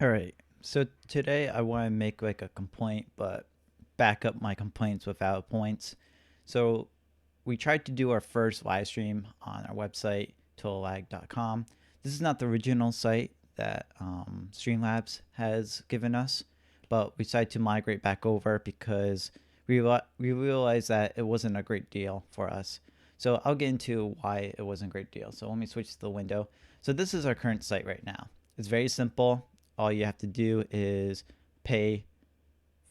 All right. So today I want to make like a complaint, but back up my complaints without points. So we tried to do our first live stream on our website, TotalLag.com. This is not the original site that Streamlabs has given us, but we decided to migrate back over because we realized that it wasn't a great deal for us. So I'll get into why it wasn't a great deal. So let me switch to the window. So this is our current site right now. It's very simple. All you have to do is pay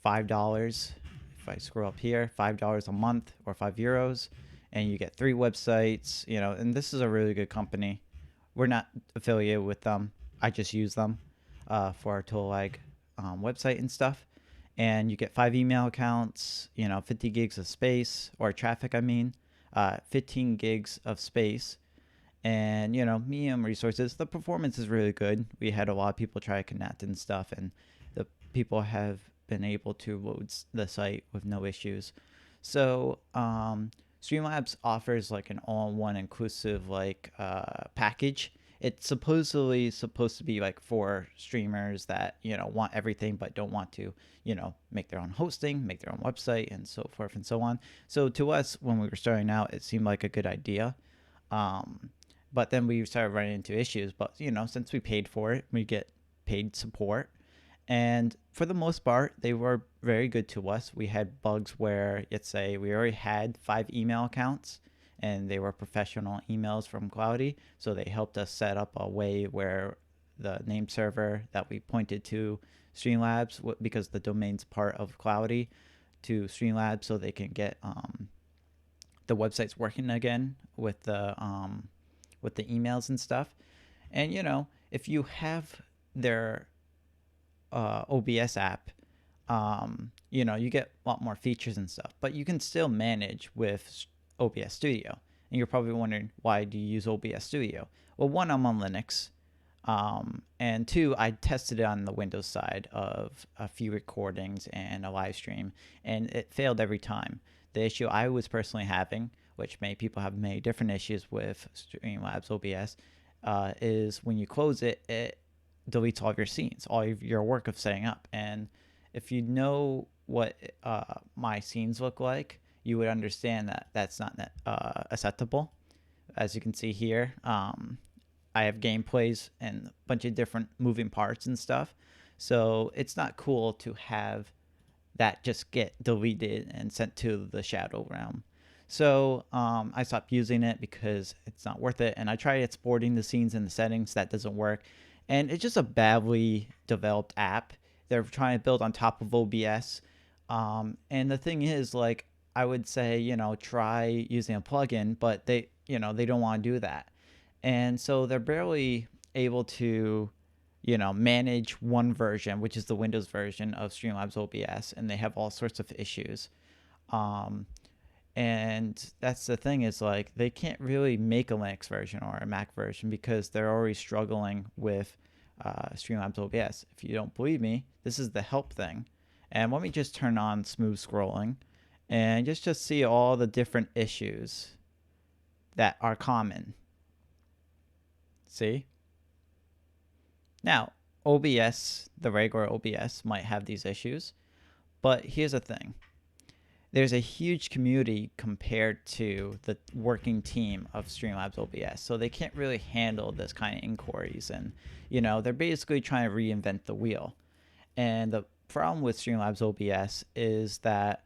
$5. If I scroll up here, $5 a month or €5, and you get 3 websites. And this is a really good company. We're not affiliated with them. I just use them for our TotalLag website and stuff. And you get 5 email accounts, 50 gigs of space or traffic. 15 gigs of space, and medium resources. The performance is really good. We had a lot of people try to connect and stuff, and the people have been able to load the site with no issues. So Streamlabs offers like an all-in-one inclusive package. It's supposedly supposed to be like for streamers that want everything but don't want to make their own hosting, make their own website, and so forth and so on. So to us, when we were starting out, it seemed like a good idea. But then we started running into issues. But since we paid for it, we get paid support, and for the most part, they were very good to us. We had bugs where, let's say, we already had 5 email accounts, and they were professional emails from Cloudy, so they helped us set up a way where the name server that we pointed to Streamlabs, because the domain's part of Cloudy, to Streamlabs, so they can get the websites working again with the emails and stuff. And if you have their OBS app, you get a lot more features and stuff, but you can still manage with OBS Studio. And you're probably wondering, why do you use OBS Studio? Well, one, I'm on Linux, and two, I tested it on the Windows side of a few recordings and a live stream, and it failed every time. The issue I was personally having, which many people have many different issues with Streamlabs OBS, is when you close it, it deletes all of your scenes, all of your work of setting up. And if you know what my scenes look like, you would understand that that's not acceptable. As you can see here, I have gameplays and a bunch of different moving parts and stuff. So it's not cool to have that just get deleted and sent to the shadow realm. So I stopped using it because it's not worth it. And I tried exporting the scenes in the settings. That doesn't work. And it's just a badly developed app. They're trying to build on top of OBS. And the thing is, like, I would say, try using a plugin, but they don't want to do that. And so they're barely able to, manage one version, which is the Windows version of Streamlabs OBS, and they have all sorts of issues. And that's the thing, is like they can't really make a Linux version or a Mac version because they're already struggling with Streamlabs OBS. If you don't believe me, this is the help thing. And let me just turn on smooth scrolling and just see all the different issues that are common. See? Now, OBS, the regular OBS, might have these issues, but here's the thing. There's a huge community compared to the working team of Streamlabs OBS, so they can't really handle this kind of inquiries, and they're basically trying to reinvent the wheel. And the problem with Streamlabs OBS is that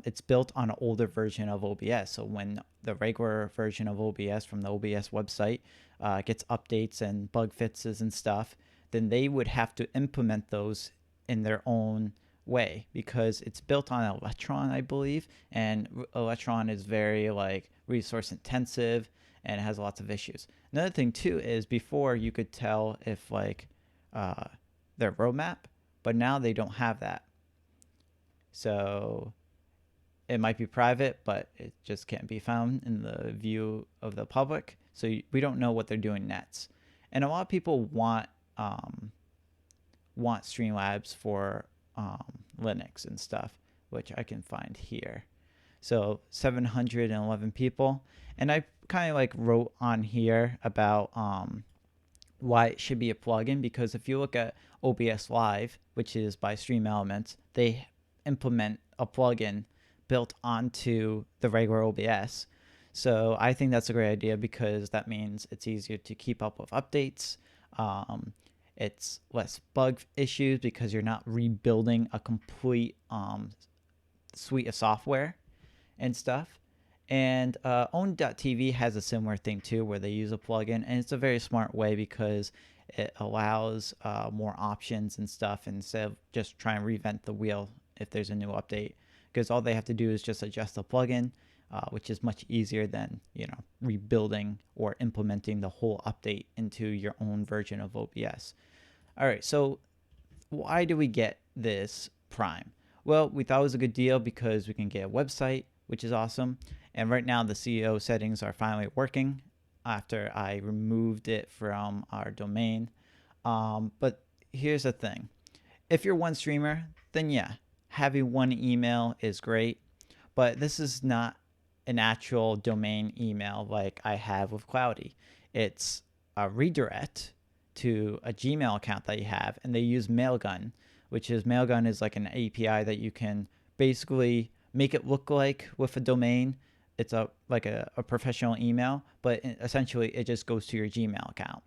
it's built on an older version of OBS. So when the regular version of OBS from the OBS website gets updates and bug fixes and stuff, then they would have to implement those in their own way, because it's built on Electron, I believe, and Electron is very resource intensive and it has lots of issues. Another thing too is, before you could tell if their roadmap, but now they don't have that. So it might be private, but it just can't be found in the view of the public. So we don't know what they're doing next. And a lot of people want Streamlabs for Linux and stuff, which I can find here. So 711 people. And I kind of wrote on here about why it should be a plugin, because if you look at OBS Live, which is by Stream Elements, they implement a plugin built onto the regular OBS. So I think that's a great idea because that means it's easier to keep up with updates. It's less bug issues because you're not rebuilding a complete suite of software and stuff. And own.tv has a similar thing too, where they use a plugin, and it's a very smart way because it allows more options and stuff instead of just trying to reinvent the wheel if there's a new update. Because all they have to do is just adjust the plugin, which is much easier than rebuilding or implementing the whole update into your own version of OBS. All right, so why do we get this Prime? Well, we thought it was a good deal because we can get a website, which is awesome. And right now the CEO settings are finally working after I removed it from our domain. But here's the thing. If you're one streamer, then yeah, having one email is great. But this is not an actual domain email like I have with Cloudy. It's a redirect to a Gmail account that you have, and they use Mailgun, which is Mailgun is like an API that you can basically make it look like with a domain. It's like a professional email, but essentially it just goes to your Gmail account.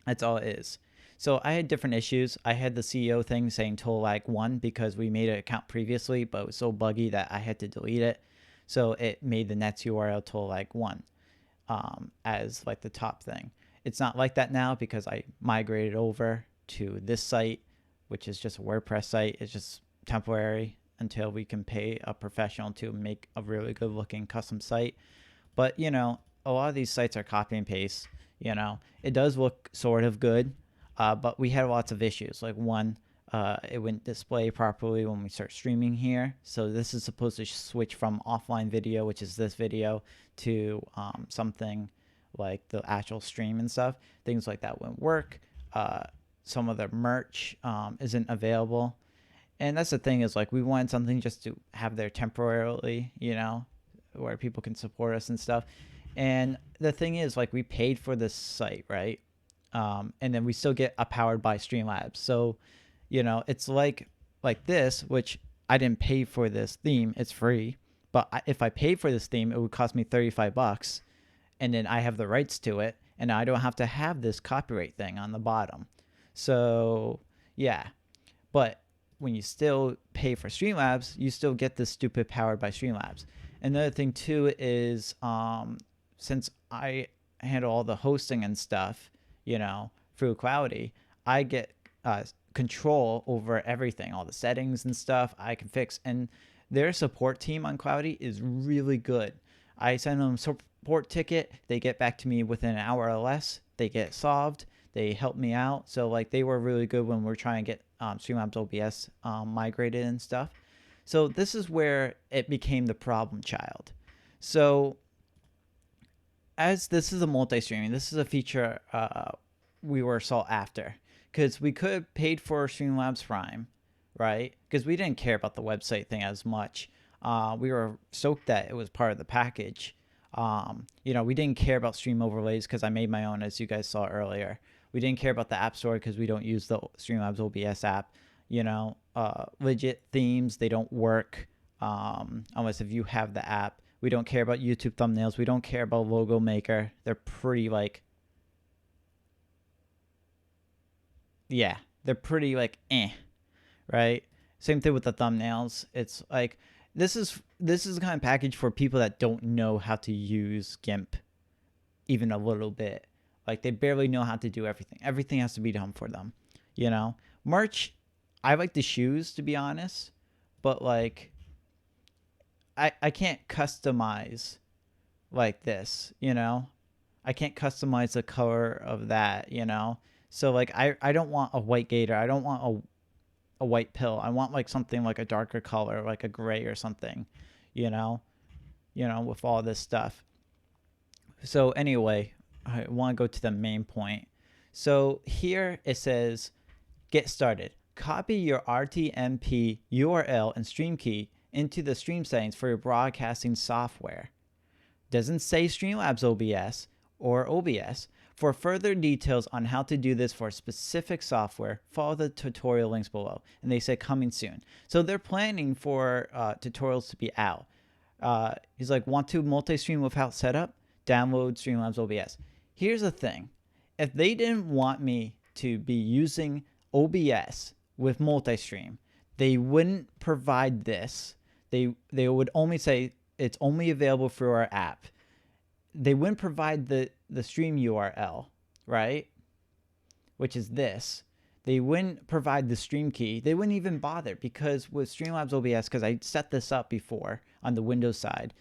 That's all it is. So I had different issues. I had the CEO thing saying TotalLag 1 because we made an account previously, but it was so buggy that I had to delete it. So it made the Nets URL TotalLag 1 as like the top thing. It's not like that now because I migrated over to this site, which is just a WordPress site. It's just temporary until we can pay a professional to make a really good looking custom site. But a lot of these sites are copy and paste. It does look sort of good, but we had lots of issues. Like one, it wouldn't display properly when we start streaming here. So this is supposed to switch from offline video, which is this video, to something like the actual stream and stuff. Things like that wouldn't work. Some of the merch isn't available. And that's the thing, is like we wanted something just to have there temporarily, where people can support us and stuff. And the thing is, like, we paid for this site, right? And then we still get a powered by Streamlabs. So, it's like this, which I didn't pay for this theme. It's free. But if I paid for this theme, it would cost me $35. And then I have the rights to it. And I don't have to have this copyright thing on the bottom. So, yeah. But when you still pay for Streamlabs, you still get this stupid powered by Streamlabs. Another thing too is since I handle all the hosting and stuff, through Cloudy, I get control over everything, all the settings and stuff I can fix. And their support team on Cloudy is really good. I send them a support ticket, they get back to me within an hour or less. They get it solved. They help me out. So like they were really good when we're trying to get Streamlabs OBS migrated and stuff. So this is where it became the problem child. So as this is a multi-streaming, this is a feature we were sought after, because we could have paid for Streamlabs Prime, right? Because we didn't care about the website thing as much. We were stoked that it was part of the package. We didn't care about stream overlays because I made my own, as you guys saw earlier. We didn't care about the App Store because we don't use the Streamlabs OBS app. Legit themes, they don't work unless if you have the app. We don't care about YouTube thumbnails. We don't care about Logo Maker. They're pretty they're pretty right? Same thing with the thumbnails. It's like this is the kind of package for people that don't know how to use GIMP even a little bit. Like they barely know how to do everything. Everything has to be done for them. Merch, I like the shoes, to be honest, but like I can't customize like this, I can't customize the color of that, So like I don't want a white gator. I don't want a white pill. I want like something like a darker color, like a gray or something, with all this stuff. So anyway, I want to go to the main point. So here it says, get started. Copy your RTMP URL and stream key into the stream settings for your broadcasting software. Doesn't say Streamlabs OBS or OBS, For further details on how to do this for specific software, follow the tutorial links below. And they say coming soon. So they're planning for tutorials to be out. He's like, want to multi-stream without setup? Download Streamlabs OBS. Here's the thing. If they didn't want me to be using OBS with multi-stream, they wouldn't provide this. They would only say it's only available through our app. They wouldn't provide the stream URL, right? Which is this. They wouldn't provide the stream key. They wouldn't even bother, because with Streamlabs OBS, because I set this up before on the Windows side,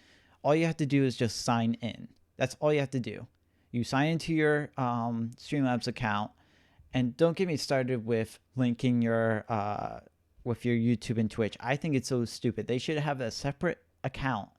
all you have to do is just sign in. That's all you have to do. You sign into your Streamlabs account, and don't get me started with linking your with your YouTube and Twitch. I think it's so stupid. They should have a separate account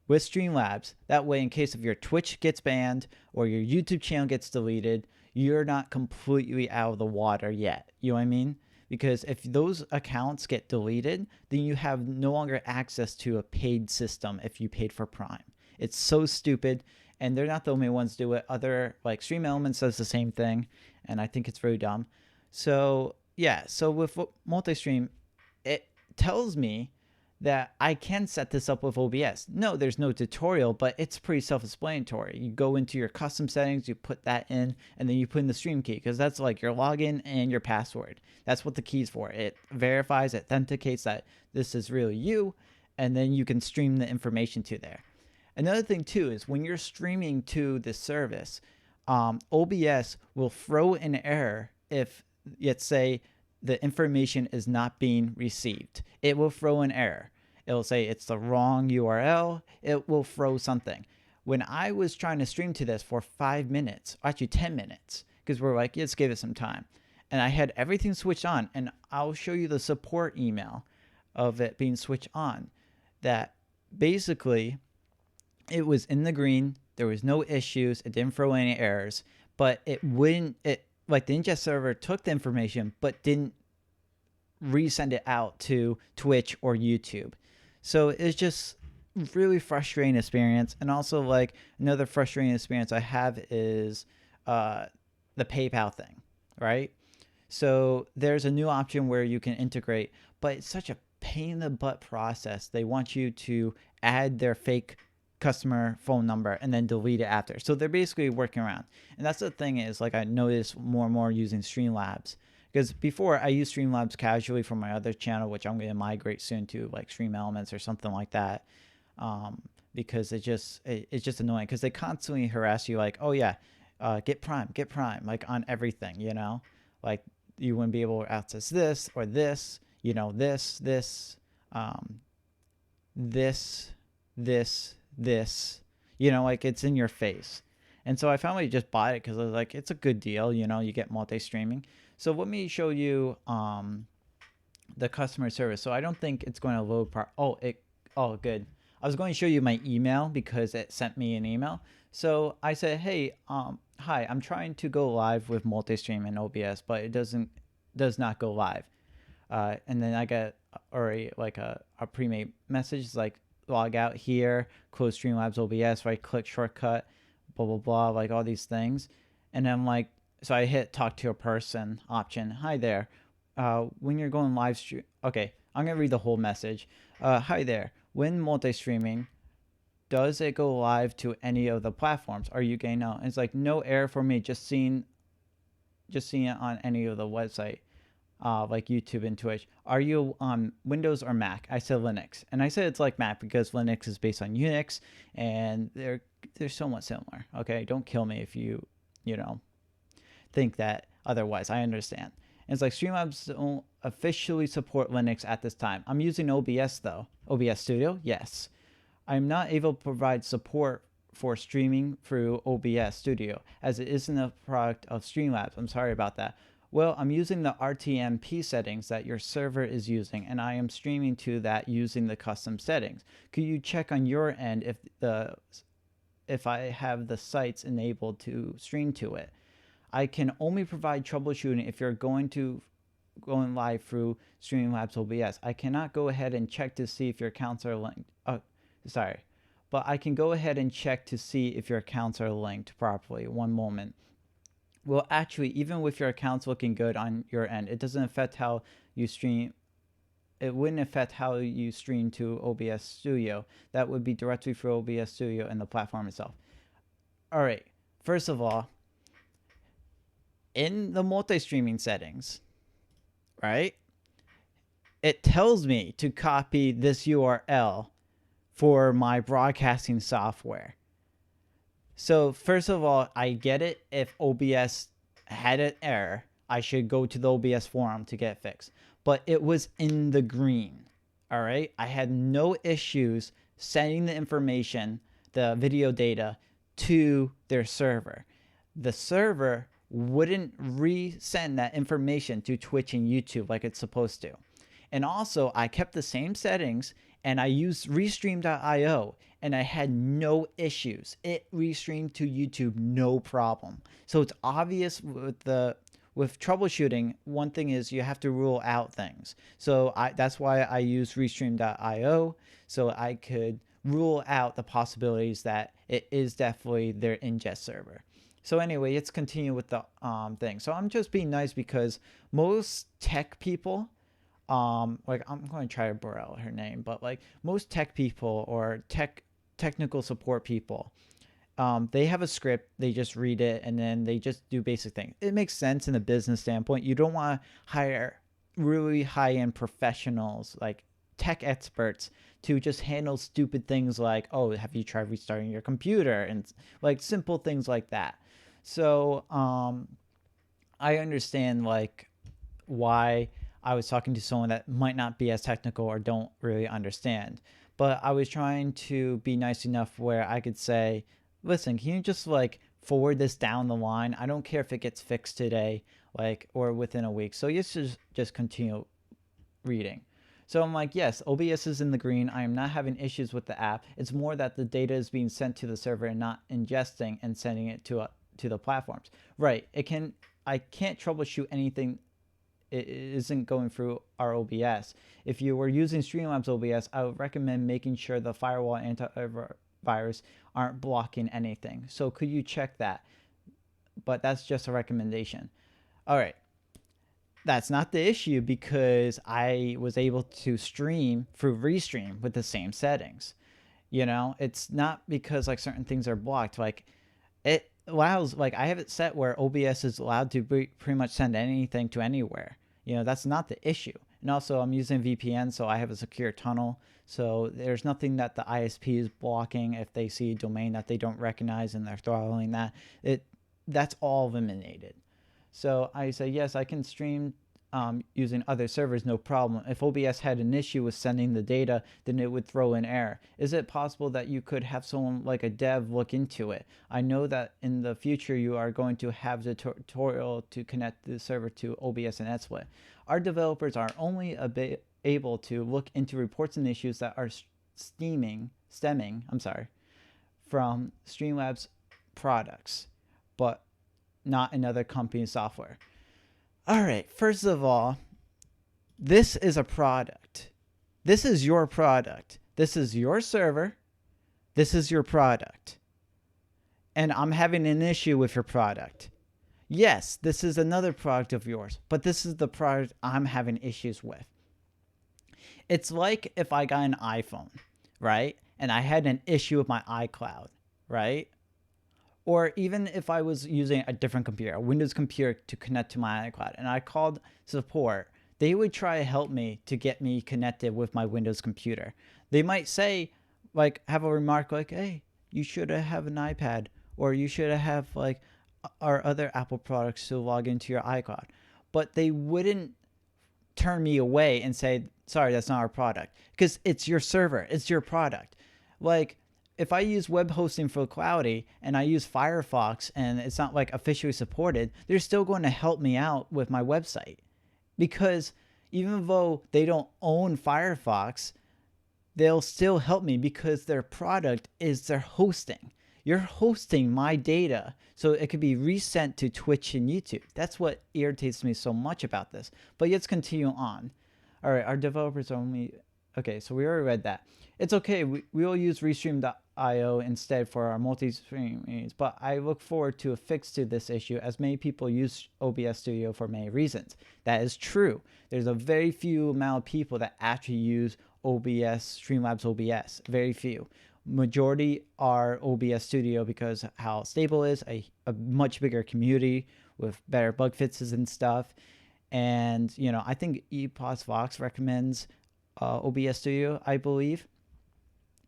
with Streamlabs. That way, in case if your Twitch gets banned or your YouTube channel gets deleted, you're not completely out of the water yet. You know what I mean? Because if those accounts get deleted, then you have no longer access to a paid system if you paid for Prime. It's so stupid, and they're not the only ones do it. Other, like Stream Elements does the same thing, and I think it's very dumb. So yeah, so with multi-stream, it tells me that I can set this up with OBS. No, there's no tutorial, but it's pretty self-explanatory. You go into your custom settings, you put that in, and then you put in the stream key, because that's like your login and your password. That's what the key's for. It verifies, it authenticates that this is really you, and then you can stream the information to there. Another thing too is when you're streaming to the service, OBS will throw an error if, let's say, the information is not being received. It will throw an error. It'll say it's the wrong URL. It will throw something. When I was trying to stream to this for 5 minutes, actually 10 minutes, because we're like, let's give it some time, and I had everything switched on, and I'll show you the support email of it being switched on, that basically it was in the green. There was no issues. It didn't throw any errors, but it wouldn't, like the ingest server took the information but didn't resend it out to Twitch or YouTube. So it's just really frustrating experience. And also, like, another frustrating experience I have is the PayPal thing, right? So there's a new option where you can integrate, but it's such a pain in the butt process. They want you to add their fake customer phone number and then delete it after. So they're basically working around. And that's the thing is, like, I noticed more and more using Streamlabs, because before I used Streamlabs casually for my other channel, which I'm going to migrate soon to, like Stream Elements or something like that, because it's just annoying, because they constantly harass you like, oh yeah, get Prime, like on everything, you know, like you wouldn't be able to access this or this, you know, this, you know, like it's in your face. And so I finally just bought it because I was like, it's a good deal, you know, you get multi-streaming. So let me show you the customer service. So I don't think it's going to load oh good. I was going to show you my email because it sent me an email. So I said, hey, hi, I'm trying to go live with multi-stream in OBS, but it does not go live. And then I got already like a pre-made message like, log out here, close Streamlabs OBS, right click shortcut, blah, blah, blah, like all these things. And I'm like, so I hit talk to a person option. Hi there. When you're going live stream, okay, I'm going to read the whole message. Hi there. When multi-streaming, does it go live to any of the platforms? Are you getting out? And it's like, no error for me, just seeing it on any of the website. Like YouTube and Twitch. Are you on Windows or Mac? I said Linux, and I said it's like Mac because Linux is based on Unix, and they're somewhat similar. Okay, don't kill me if you know think that otherwise. I understand. And it's like Streamlabs don't officially support Linux at this time. I'm using OBS though. OBS Studio, yes. I'm not able to provide support for streaming through OBS Studio as it isn't a product of Streamlabs. I'm sorry about that. Well, I'm using the RTMP settings that your server is using, and I am streaming to that using the custom settings. Could you check on your end if I have the sites enabled to stream to it? I can only provide troubleshooting if you're going live through Streamlabs OBS. I cannot go ahead and check to see if your accounts are linked. Sorry. but I can go ahead and check to see if your accounts are linked properly. One moment. Well, actually, even with your accounts looking good on your end, it doesn't affect how you stream. It wouldn't affect how you stream to OBS Studio. That would be directly for OBS Studio and the platform itself. All right. First of all, in the multi-streaming settings, right, it tells me to copy this URL for my broadcasting software. So first of all, I get it. If OBS had an error, I should go to the OBS forum to get fixed. But it was in the green. All right. I had no issues sending the information, the video data, to their server. The server wouldn't resend that information to Twitch and YouTube like it's supposed to. And also, I kept the same settings and I used restream.io and I had no issues. It restreamed to YouTube, no problem. So it's obvious with troubleshooting, one thing is you have to rule out things. So that's why I use restream.io, so I could rule out the possibilities that it is definitely their ingest server. So anyway, let's continue with the thing. So I'm just being nice because most tech people, like I'm going to try to borrow her name, but like most tech people or technical support people, they have a script, they just read it, and then they just do basic things. It makes sense in a business standpoint. You don't want to hire really high-end professionals, like tech experts, to just handle stupid things like, oh, have you tried restarting your computer? And like simple things like that. So I understand like why I was talking to someone that might not be as technical or don't really understand. But I was trying to be nice enough where I could say, listen, can you just like forward this down the line? I don't care if it gets fixed today, like, or within a week. So you just continue reading. So I'm like, yes, OBS is in the green. I am not having issues with the app. It's more that the data is being sent to the server and not ingesting and sending it to the platforms. Right. I can't troubleshoot anything. It isn't going through our OBS. If you were using Streamlabs OBS, I would recommend making sure the firewall antivirus aren't blocking anything. So could you check that? But that's just a recommendation. All right. That's not the issue because I was able to stream through Restream with the same settings. You know, it's not because like certain things are blocked. Like it allows, like I have it set where OBS is allowed to pretty much send anything to anywhere. You know, that's not the issue. And also I'm using VPN, so I have a secure tunnel. So there's nothing that the ISP is blocking if they see a domain that they don't recognize and they're throttling that. That's all eliminated. So I say, yes, I can stream using other servers, no problem. If OBS had an issue with sending the data, then it would throw an error. Is it possible that you could have someone like a dev look into it? I know that in the future you are going to have the tutorial to connect the server to OBS and XSplit. Our developers are only able to look into reports and issues that are stemming from Streamlabs products, but not another company's software. All right, first of all, this is a product. This is your product. This is your server. This is your product. And I'm having an issue with your product. Yes, this is another product of yours, but this is the product I'm having issues with. It's like if I got an iPhone, right? And I had an issue with my iCloud, right? Or even if I was using a different computer, a Windows computer to connect to my iCloud, and I called support, they would try to help me to get me connected with my Windows computer. They might say, like, have a remark like, hey, you should have an iPad, or you should have, like, our other Apple products to log into your iCloud. But they wouldn't turn me away and say, sorry, that's not our product. Because it's your server. It's your product. Like, if I use web hosting for Cloudy and I use Firefox and it's not like officially supported, they're still going to help me out with my website. Because even though they don't own Firefox, they'll still help me because their product is their hosting. You're hosting my data so it could be resent to Twitch and YouTube. That's what irritates me so much about this. But let's continue on. All right, our developers are only Okay, so we already read that. It's okay. We will use Restream.io instead for our multi-stream meetings, but I look forward to a fix to this issue as many people use OBS Studio for many reasons. That is true. There's a very few amount of people that actually use OBS, Streamlabs OBS. Very few. Majority are OBS Studio because how stable it is, a much bigger community with better bug fixes and stuff. And, you know, I think ePos Vox recommends OBS Studio, I believe,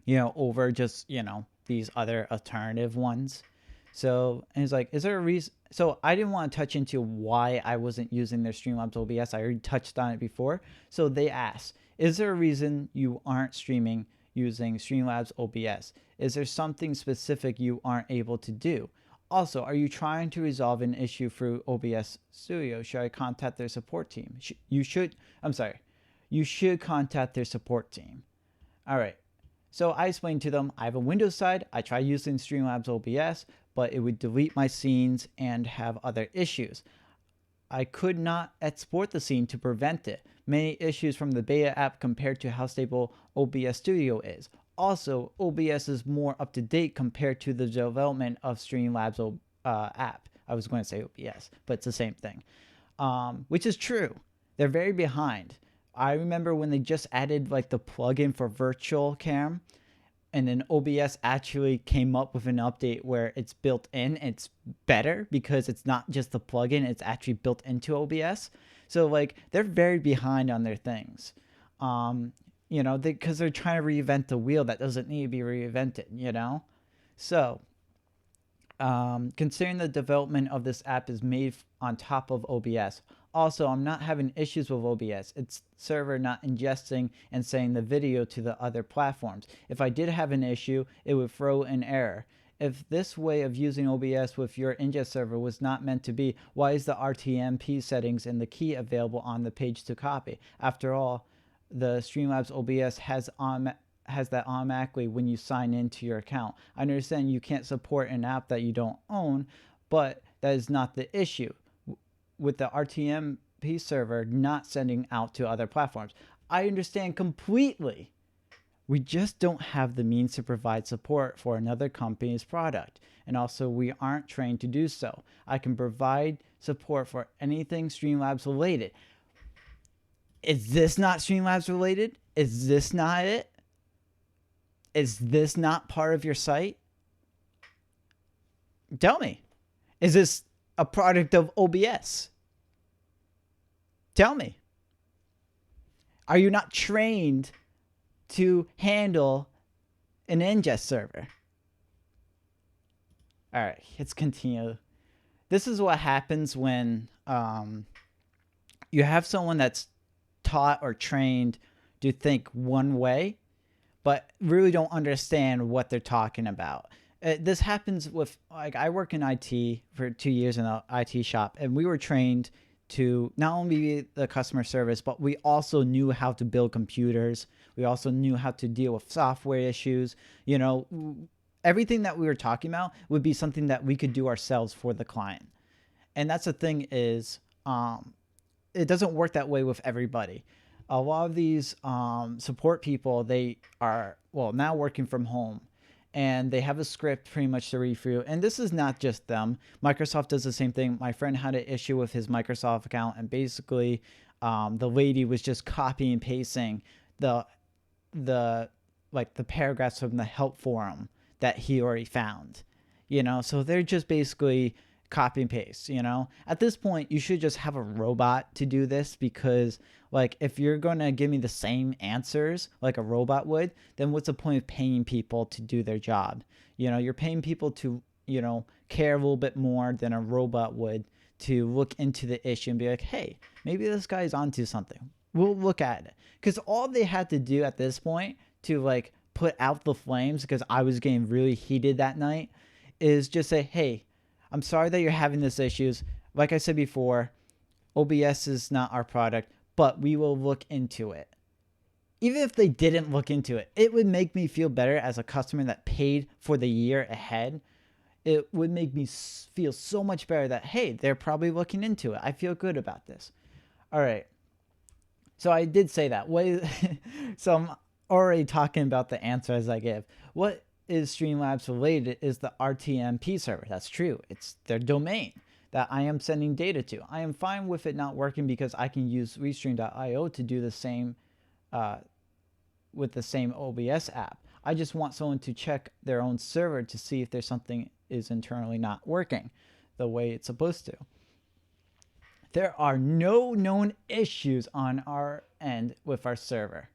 you know, over just, you know, these other alternative ones. So, and it's like, is there a reason? So I didn't want to touch into why I wasn't using their Streamlabs OBS. I already touched on it before. So they asked, is there a reason you aren't streaming using Streamlabs OBS? Is there something specific you aren't able to do? Also, are you trying to resolve an issue through OBS Studio? Should I contact their support team? You should contact their support team. All right. So I explained to them, I have a Windows side. I tried using Streamlabs OBS, but it would delete my scenes and have other issues. I could not export the scene to prevent it. Many issues from the beta app compared to how stable OBS Studio is. Also, OBS is more up to date compared to the development of Streamlabs app. I was going to say OBS, but it's the same thing, which is true. They're very behind. I remember when they just added like the plugin for virtual cam, and then OBS actually came up with an update where it's built in. It's better because it's not just the plugin, it's actually built into OBS. So like they're very behind on their things. You know, because they're trying to reinvent the wheel that doesn't need to be reinvented, you know? So, considering the development of this app is made on top of OBS. Also, I'm not having issues with OBS. It's server not ingesting and sending the video to the other platforms. If I did have an issue, it would throw an error. If this way of using OBS with your ingest server was not meant to be, why is the RTMP settings and the key available on the page to copy? After all, the Streamlabs OBS has that automatically when you sign into your account. I understand you can't support an app that you don't own, but that is not the issue with the RTMP server not sending out to other platforms. I understand completely. We just don't have the means to provide support for another company's product. And also, we aren't trained to do so. I can provide support for anything Streamlabs related. Is this not Streamlabs related? Is this not it? Is this not part of your site? Tell me. Is this a product of OBS? Tell me. Are you not trained to handle an ingest server? All right, let's continue. This is what happens when you have someone that's taught or trained to think one way, but really don't understand what they're talking about. This happens with, like, I work in IT for 2 years in an IT shop, and we were trained to not only be the customer service, but we also knew how to build computers. We also knew how to deal with software issues. You know, everything that we were talking about would be something that we could do ourselves for the client. And that's the thing is, it doesn't work that way with everybody. A lot of these support people, they are, well, now working from home, and they have a script pretty much to read through. And this is not just them. Microsoft does the same thing. My friend had an issue with his Microsoft account, and basically the lady was just copying and pasting the paragraphs from the help forum that he already found. You know, so they're just basically copy and paste, you know? At this point, you should just have a robot to do this, because like if you're going to give me the same answers like a robot would, then what's the point of paying people to do their job? You know, you're paying people to, you know, care a little bit more than a robot would to look into the issue and be like, hey, maybe this guy's onto something. We'll look at it. Because all they had to do at this point to like put out the flames, because I was getting really heated that night, is just say, hey, I'm sorry that you're having these issues. Like I said before, OBS is not our product, but we will look into it. Even if they didn't look into it, it would make me feel better as a customer that paid for the year ahead. It would make me feel so much better that, hey, they're probably looking into it. I feel good about this. All right. So I did say that. So I'm already talking about the answer as I give. What is Streamlabs related is the RTMP server. That's true. It's their domain that I am sending data to. I am fine with it not working because I can use restream.io to do the same with the same OBS app. I just want someone to check their own server to see if there's something is internally not working the way it's supposed to. There are no known issues on our end with our server.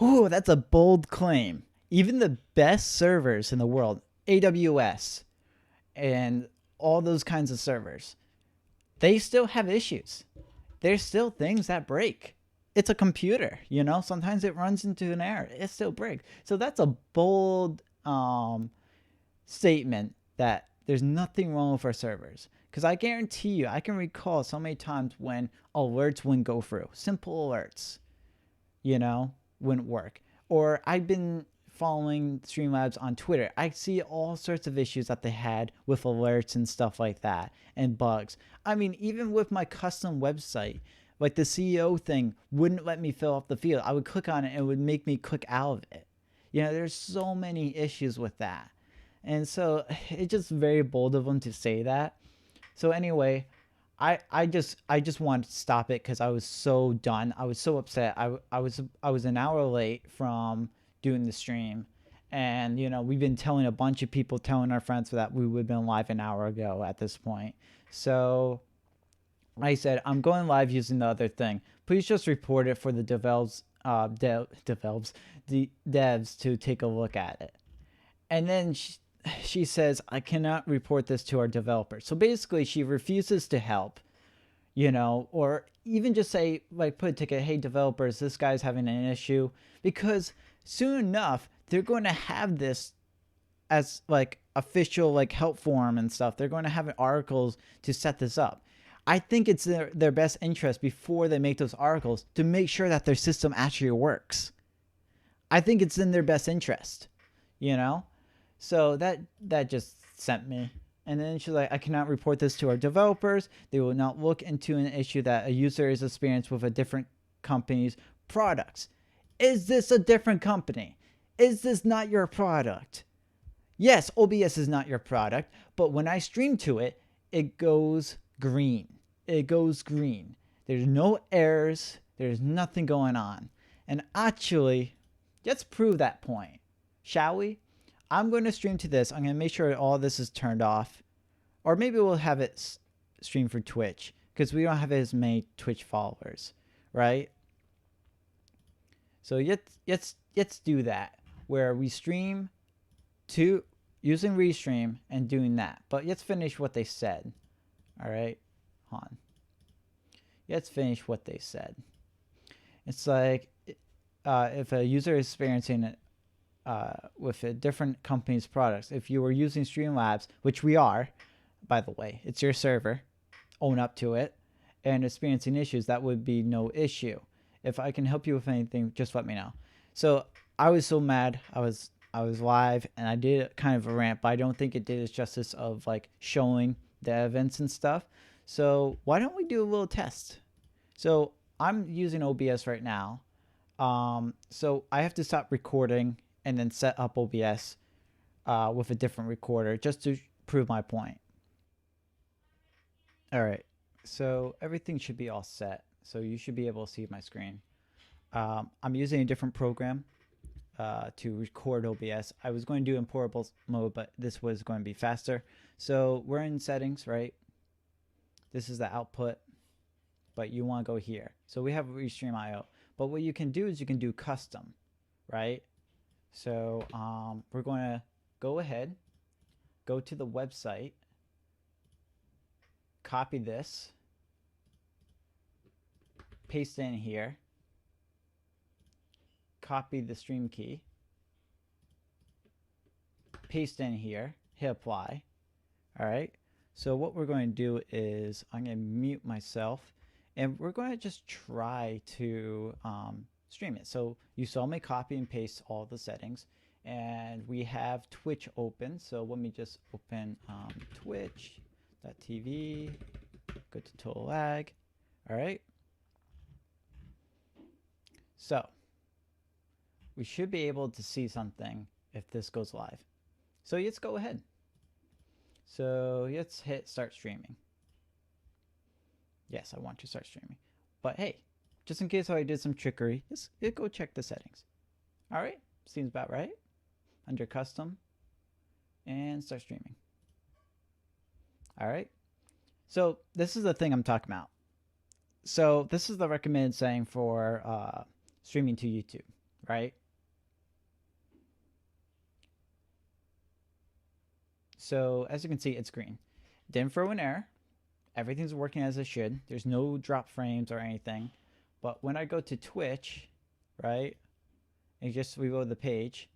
Ooh, that's a bold claim. Even the best servers in the world, AWS and all those kinds of servers, they still have issues. There's still things that break. It's a computer, you know? Sometimes it runs into an error. It still breaks. So that's a bold statement that there's nothing wrong with our servers. Because I guarantee you, I can recall so many times when alerts wouldn't go through. Simple alerts, you know, wouldn't work. Or I've been following Streamlabs on Twitter. I see all sorts of issues that they had with alerts and stuff like that and bugs. I mean, even with my custom website, like the CEO thing wouldn't let me fill up the field. I would click on it and it would make me click out of it. You know, there's so many issues with that. And so it's just very bold of them to say that. So anyway, I just wanted to stop it because I was so done. I was so upset. I was an hour late from doing the stream, and you know we've been telling a bunch of people, telling our friends that we would have been live an hour ago at this point. So I said I'm going live using the other thing. Please just report it for the the devs to take a look at it. And then she says, I cannot report this to our developers. So basically, she refuses to help, you know, or even just say, like, put a ticket, hey, developers, this guy's having an issue. Because soon enough, they're going to have this as, like, official, like, help forum and stuff. They're going to have articles to set this up. I think it's their best interest before they make those articles to make sure that their system actually works. I think it's in their best interest, you know? So that just sent me. And then she's like, I cannot report this to our developers. They will not look into an issue that a user is experienced with a different company's products. Is this a different company? Is this not your product? Yes, OBS is not your product, but when I stream to it, it goes green. It goes green. There's no errors. There's nothing going on. And actually, let's prove that point, shall we? I'm going to stream to this. I'm going to make sure all this is turned off. Or maybe we'll have it stream for Twitch, because we don't have as many Twitch followers, right? So let's do that, where we stream to using Restream and doing that. But let's finish what they said. All right, hold on. Let's finish what they said. It's like if a user is experiencing it with a different company's products. If you were using Streamlabs, which we are, by the way, it's your server, own up to it, and experiencing issues, that would be no issue. If I can help you with anything, just let me know. So I was so mad. I was live and I did kind of a rant, but I don't think it did its justice of like showing the events and stuff. So why don't we do a little test? So I'm using OBS right now. So I have to stop recording and then set up OBS with a different recorder just to prove my point. All right, so everything should be all set. So you should be able to see my screen. I'm using a different program to record OBS. I was going to do in portable mode, but this was going to be faster. So we're in settings, right? This is the output, but you want to go here. So we have Restream.io, but what you can do is you can do custom, right? So we're going to go ahead, go to the website, copy this, paste it in here, copy the stream key, paste in here, hit apply. All right. So what we're going to do is I'm going to mute myself and we're going to just try to stream it. So you saw me copy and paste all the settings and we have Twitch open. So let me just open twitch.tv, go to TotalLag. All right. So we should be able to see something if this goes live. So let's go ahead. So let's hit start streaming. Yes, I want to start streaming. But hey, just in case I did some trickery, let's go check the settings. All right, seems about right. Under custom and start streaming. All right. So this is the thing I'm talking about. So this is the recommended setting for streaming to YouTube, right? So as you can see, it's green. Didn't throw an error. Everything's working as it should. There's no drop frames or anything. But when I go to Twitch, right, and just reload the page,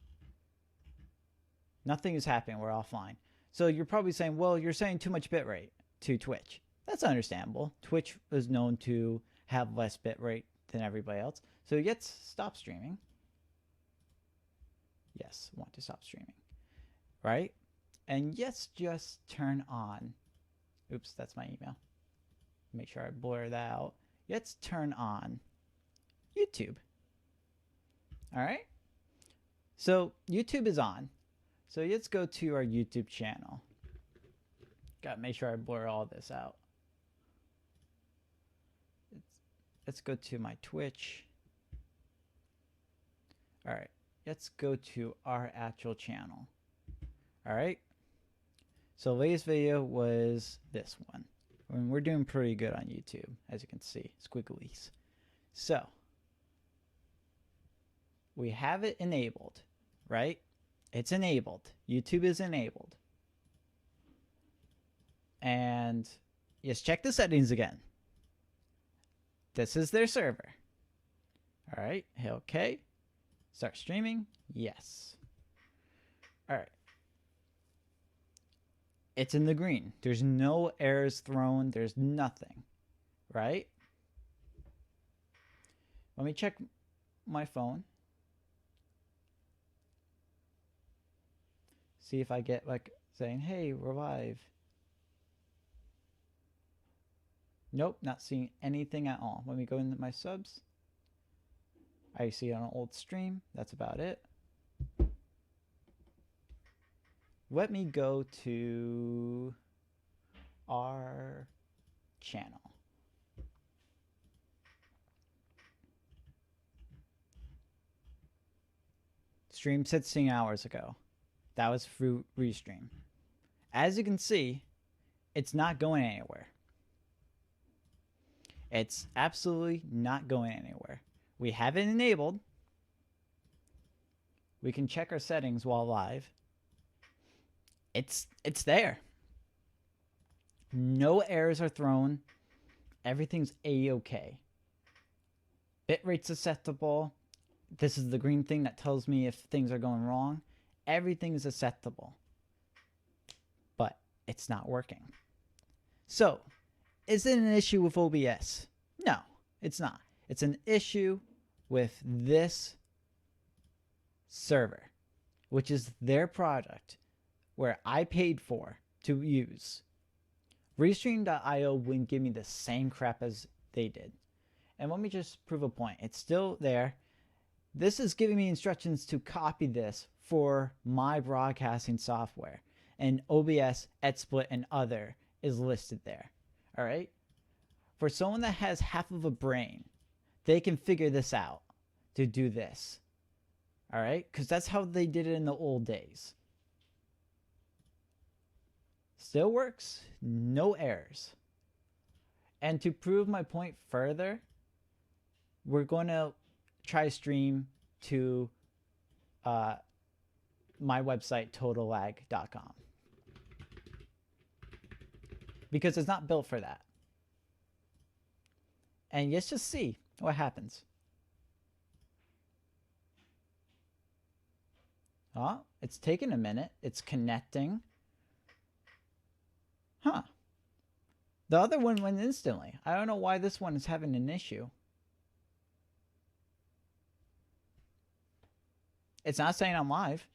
nothing is happening. We're offline. So you're probably saying, well, you're saying too much bitrate to Twitch. That's understandable. Twitch is known to have less bitrate than everybody else. So let's stop streaming. Yes, want to stop streaming, right? And let's just turn on. Oops, that's my email. Make sure I blur that out. Let's turn on YouTube. All right. So YouTube is on. So let's go to our YouTube channel. Got to make sure I blur all this out. Let's go to my Twitch. All right. Let's go to our actual channel. All right. So latest video was this one. I mean, we're doing pretty good on YouTube, as you can see, squigglies. So we have it enabled, right? It's enabled. YouTube is enabled. And let's check the settings again. This is their server. All right, hit OK. Start streaming. Yes. All right. It's in the green. There's no errors thrown. There's nothing, right? Let me check my phone. See if I get like saying, hey, revive. Nope, not seeing anything at all. Let me go into my subs. I see it on an old stream. That's about it. Let me go to our channel. Stream 16 hours ago. That was through Restream. As you can see, it's not going anywhere. It's absolutely not going anywhere. We have it enabled. We can check our settings while live. It's there. No errors are thrown. Everything's A-OK. Bitrate's acceptable. This is the green thing that tells me if things are going wrong. Everything is acceptable. But it's not working. So, is it an issue with OBS? No, it's not. It's an issue with this server, which is their product, where I paid for to use. Restream.io wouldn't give me the same crap as they did. And let me just prove a point. It's still there. This is giving me instructions to copy this for my broadcasting software. And OBS, XSplit, and other is listed there. All right? For someone that has half of a brain, they can figure this out to do this. All right? Because that's how they did it in the old days. Still works. No errors. And to prove my point further, we're going to try stream to my website, TotalLag.com. Because it's not built for that. And let's just see what happens. Oh, it's taking a minute. It's connecting. Huh. The other one went instantly. I don't know why this one is having an issue. It's not saying I'm live.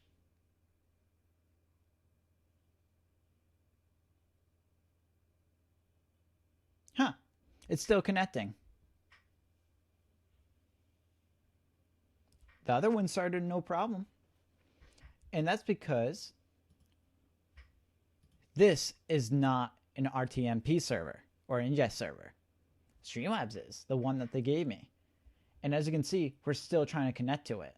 Huh. It's still connecting. The other one started no problem. And that's because this is not an RTMP server or ingest server. Streamlabs is the one that they gave me. And as you can see, we're still trying to connect to it.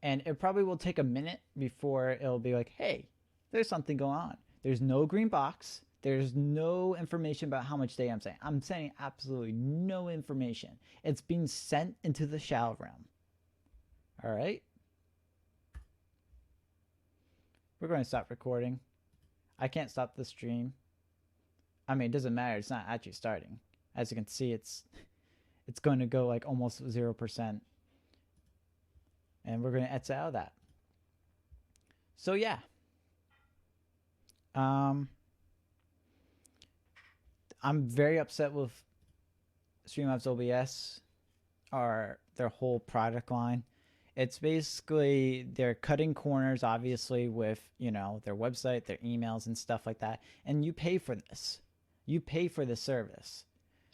And it probably will take a minute before it'll be like, hey, there's something going on. There's no green box. There's no information about how much data I'm sending. I'm sending absolutely no information. It's being sent into the shadow realm. All right. We're going to stop recording. I can't stop the stream. I mean, it doesn't matter. It's not actually starting. As you can see, it's going to go like almost 0%. And we're going to exit out of that. So yeah. I'm very upset with Streamlabs OBS or their whole product line. It's basically they're cutting corners, obviously, with, you know, their website, their emails and stuff like that. And you pay for this. You pay for the service.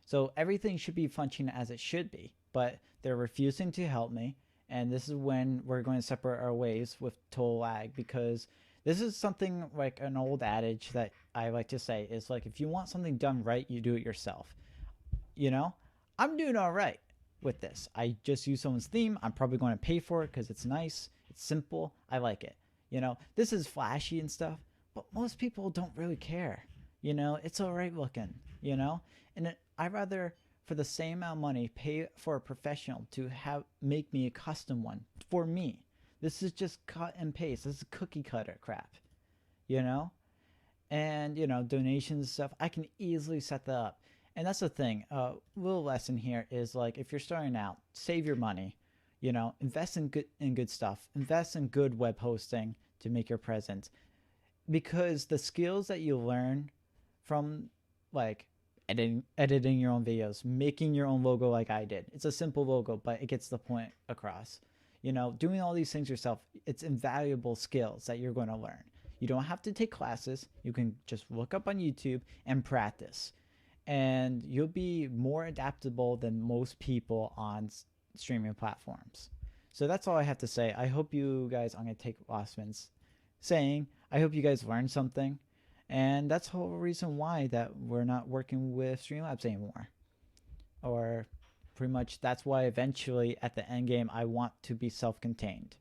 So everything should be functioning as it should be. But they're refusing to help me. And this is when we're going to separate our ways with TotalLag, because this is something like an old adage that I like to say is like, if you want something done right, you do it yourself. You know, I'm doing all right with this. I just use someone's theme. I'm probably going to pay for it because it's nice. It's simple. I like it. You know, this is flashy and stuff, but most people don't really care. You know, it's all right looking, you know, and I'd rather for the same amount of money pay for a professional to make me a custom one for me. This is just cut and paste. This is cookie cutter crap, you know, and, you know, donations and stuff. I can easily set that up. And that's the thing. Little lesson here is like, if you're starting out, save your money, you know, invest in good stuff, invest in good web hosting to make your presence, because the skills that you learn from like editing your own videos, making your own logo like I did. It's a simple logo, but it gets the point across. You know, doing all these things yourself, it's invaluable skills that you're going to learn. You don't have to take classes. You can just look up on YouTube and practice. And you'll be more adaptable than most people on streaming platforms. So that's all I have to say. I hope you guys, I'm going to take Lossman's saying, I hope you guys learned something. And that's the whole reason why that we're not working with Streamlabs anymore. Or pretty much that's why eventually at the end game I want to be self-contained.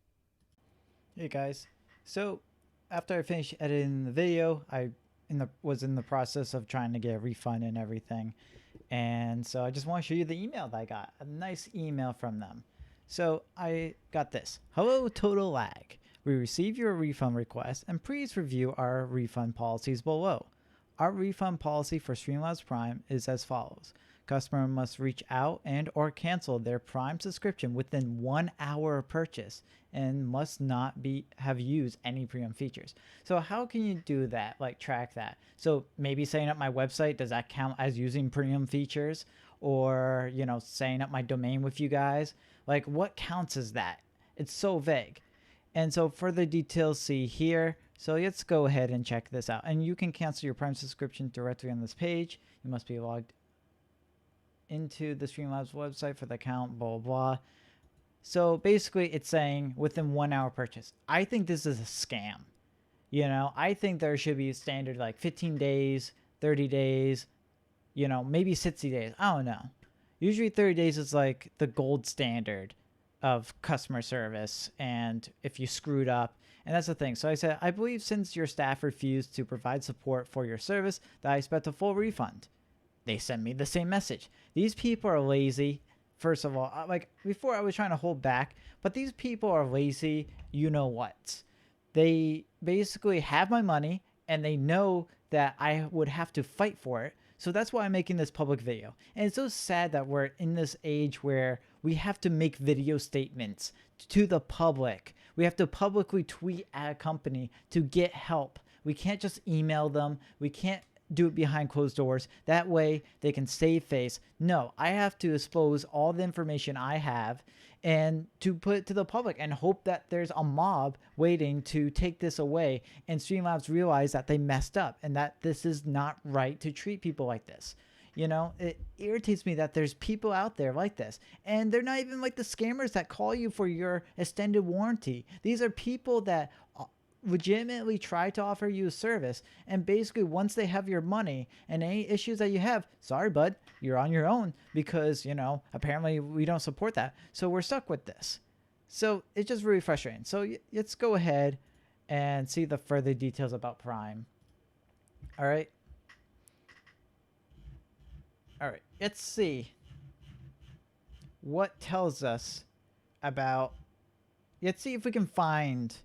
Hey guys, so after I finished editing the video, I was in the process of trying to get a refund and everything. And so I just want to show you the email that I got. A nice email from them. So I got this. Hello, TotalLag. We received your refund request and please review our refund policies below. Our refund policy for Streamlabs Prime is as follows. Customer must reach out and or cancel their Prime subscription within 1 hour of purchase and must not have used any premium features. So how can you do that, like track that? So maybe setting up my website, does that count as using premium features? Or, you know, setting up my domain with you guys? Like what counts as that? It's so vague. And so further details see here. So let's go ahead and check this out. And you can cancel your Prime subscription directly on this page. You must be logged into the Streamlabs website for the account, blah, blah, blah. So basically it's saying within 1 hour purchase. I think this is a scam. You know, I think there should be a standard like 15 days, 30 days, you know, maybe 60 days. I don't know. Usually 30 days is like the gold standard of customer service, and if you screwed up, and that's the thing. So I said, I believe since your staff refused to provide support for your service, that I expect a full refund. They sent me the same message. These people are lazy. First of all, like before I was trying to hold back, but these people are lazy. You know what? They basically have my money and they know that I would have to fight for it. So that's why I'm making this public video. And it's so sad that we're in this age where we have to make video statements to the public. We have to publicly tweet at a company to get help. We can't just email them. We can't do it behind closed doors. That way they can save face. No, I have to expose all the information I have and to put it to the public and hope that there's a mob waiting to take this away, and Streamlabs realize that they messed up and that this is not right to treat people like this. You know, it irritates me that there's people out there like this. And they're not even like the scammers that call you for your extended warranty. These are people that legitimately try to offer you a service, and basically once they have your money and any issues that you have, sorry bud, you're on your own, because you know apparently we don't support that, so we're stuck with this. So it's just really frustrating. So let's go ahead and see the further details about Prime. All right, let's see what tells us about, let's see if we can find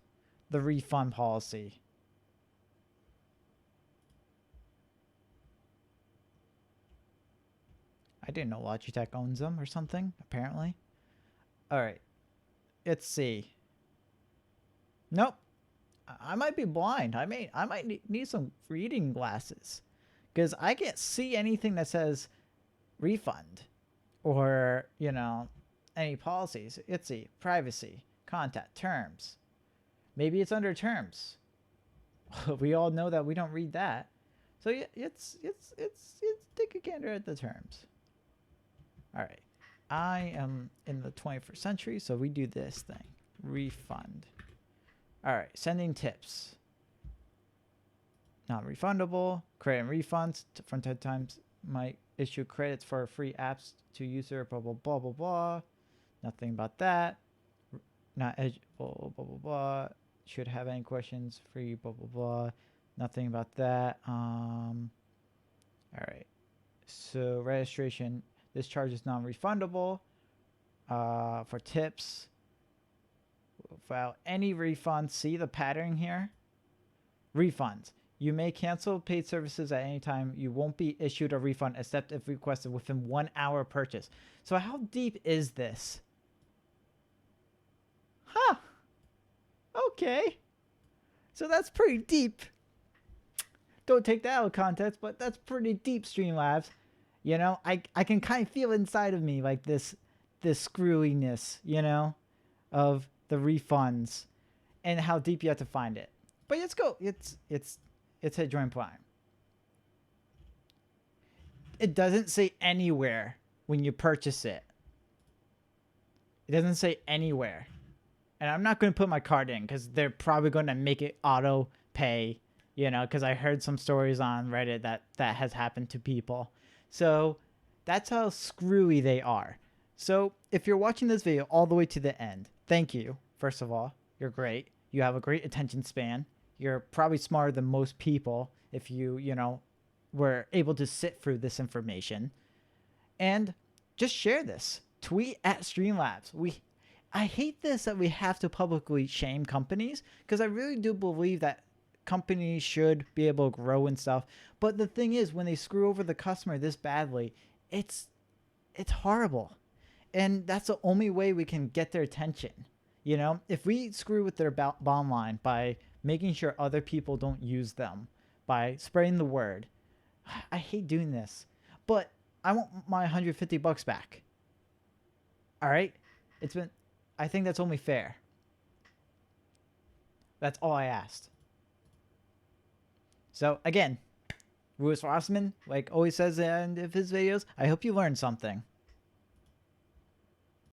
the refund policy. I didn't know Logitech owns them or something, apparently. All right, let's see. Nope. I might be blind. I might need some reading glasses, because I can't see anything that says refund or, you know, any policies. Let's see. Privacy, contact, terms. Maybe it's under terms. We all know that we don't read that. So it's take a gander at the terms. All right. I am in the 21st century, so we do this thing. Refund. All right. Sending tips. Non-refundable. Credit and refunds from 10 times might issue credits for free apps to user, blah, blah, blah, blah, blah. Nothing about that. Not eligible, blah, blah, blah. Should have any questions, free, blah, blah, blah. Nothing about that. All right. So registration, this charge is non-refundable. For tips, without any refunds. See the pattern here? Refunds. You may cancel paid services at any time. You won't be issued a refund except if requested within 1 hour purchase. So how deep is this? Huh. Okay. So that's pretty deep. Don't take that out of context, but that's pretty deep, Streamlabs. You know, I can kind of feel inside of me like this screwiness, you know, of the refunds and how deep you have to find it. But let's go. It's at Join Prime. It doesn't say anywhere when you purchase it. It doesn't say anywhere. And I'm not going to put my card in because they're probably going to make it auto pay, you know, because I heard some stories on Reddit that has happened to people. So that's how screwy they are. So if you're watching this video all the way to the end, thank you. First of all, you're great. You have a great attention span. You're probably smarter than most people if you know, were able to sit through this information. And just share this. Tweet at Streamlabs. I hate this that we have to publicly shame companies, because I really do believe that companies should be able to grow and stuff. But the thing is, when they screw over the customer this badly, it's horrible. And that's the only way we can get their attention. You know, if we screw with their bottom line by making sure other people don't use them, by spreading the word, I hate doing this. But I want my $150 back. All right? I think that's only fair. That's all I asked. So again, Louis Rossman, like always says at the end of his videos, I hope you learned something.